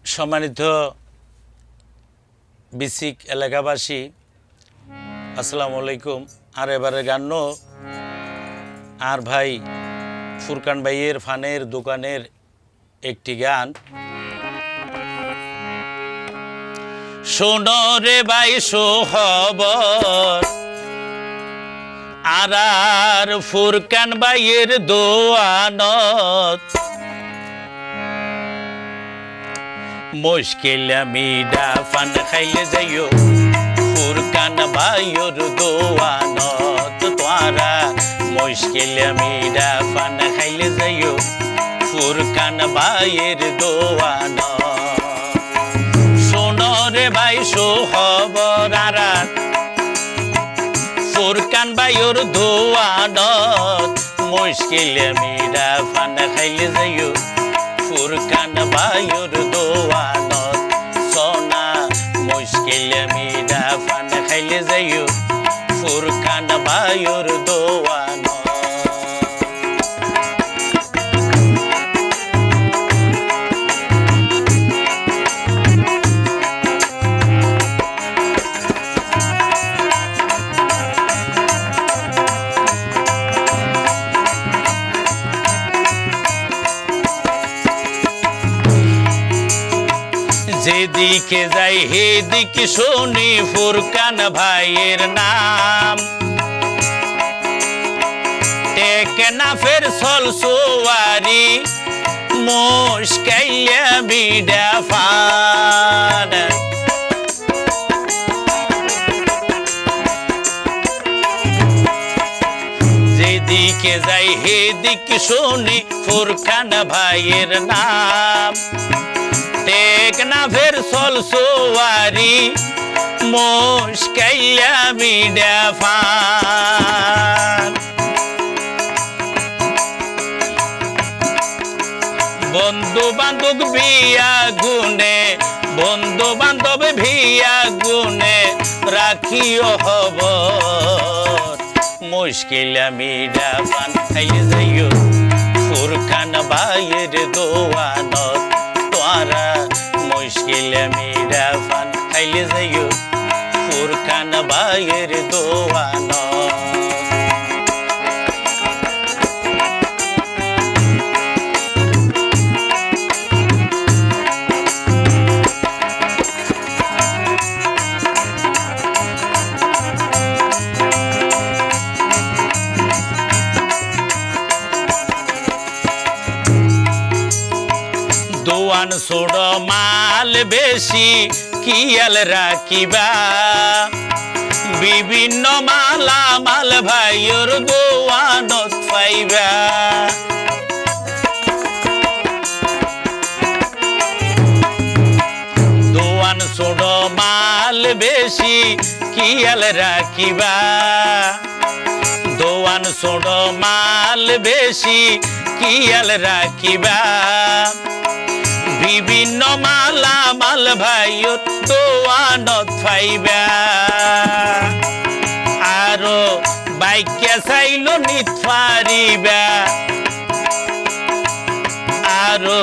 সম্মানিত বিসিক এলাকাবাসী, আসসালামু আলাইকুম। আর এবারে গান আর ভাই ফুরকান ভাইয়ের ফানের দোকানের একটি গান। শোনো রে ভাই সোহবর, আর ফুরকান ভাইয়ের দোয়ানত মুশকিল মিডা ফান খাইলে যাইও ফুরকান ভাইয়ের দোয়ানত। তোরা মুশকিল মিডা ফান খাইলে যাইও ফুরকান ভাইয়ের দোয়ানত। শোনো রে ভাই সোহবর, আর ফুরকান ভাইয়ের দোয়ানত মুশকিল মিডা ফান খাইলে যাইও ফুরকান ভাইয়ের দোয়ানত। সোনা মুশকিল মিডা ফান খাইলে যাইও ফুরকান ভাইয়ের দোয়ানত। যেদিকে যাই হেদিকে শুনি ফুরকান ভাইয়ের নাম, টেকনাফের সল সোয়ারি মুশকিল মিডা ফান। যেদিকে যাই হেদিকে শুনি ফুরকান ভাইয়ের নাম, টেকনাফের সল সোয়ারি মুশকিল মিডা ফান। বন্ধু বান্ধব ভিয়া গুনে, বন্ধু বান্ধব ভিয়া গুনে রাখিও খবর মুশকিল মিডা ফান খাইলে যাইও ফুরকান ভাইয়ের দোয়ানত। তোরা মুশকিল মিডা ফান খাইলে যাইও ফুরকান ভাইয়ের দোয়ানত। দোয়ান ছোড় মাল বেশি কিয়াল রাখিবা, বিভিন্ন মালামাল ভাইয়ের দোয়ানত পাইবা। দোয়ান ছোড় মাল বেশি কিয়াল রাখিবা, দোয়ান ছোড় মাল বেশি কিয়াল রাখিবা। বিভিন্ন মালামাল ভাইয়ের দোয়ানত পাইবা। আরো বাইকে চাইল নিত পারিবা, আরো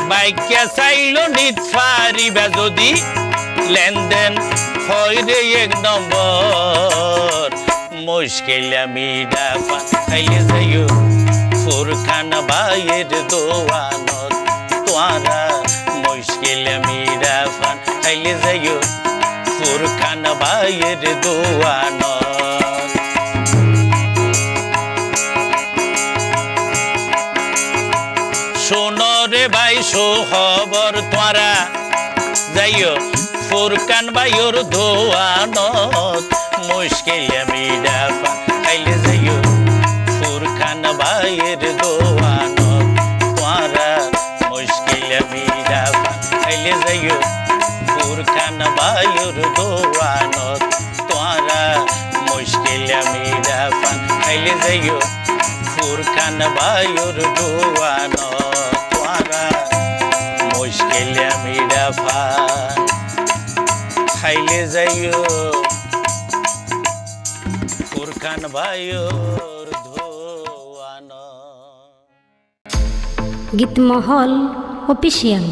বাইকে চাইল নিত পারিবা যদি লেনদেন হয় রে এক নম্বর মুশকিল মিডা ফান খাইলে যাইও ফুরকান ভাইয়ের দোয়ানত। তোরা মুশকিল মিডা ফান খাইলে যাইও ফুরকান ভাইয়ের দোয়ানত। শোনো রে ভাই সোহবর, তোরা যাইও ফুরকান ভাইয়ের দোয়ানত মুশকিল মিডা ফান খাইলে যাইও ফুরকান ভাইয়ের দোয়ানত। তোরা মুশকিল মিডা ফান খাইলে যাইও ফুরকান ভাইয়ের দোয়ানত। তোরা মুশকিল মিডা ফান খাইলে যাইও ফুরকান ভাইয়ের দোয়ানত। তোরা মুশকিল মিডা ফান খাইলে যাইও ফুরকান ভাইয়ের দোয়ানত। গীতমহল অফিসিয়াল।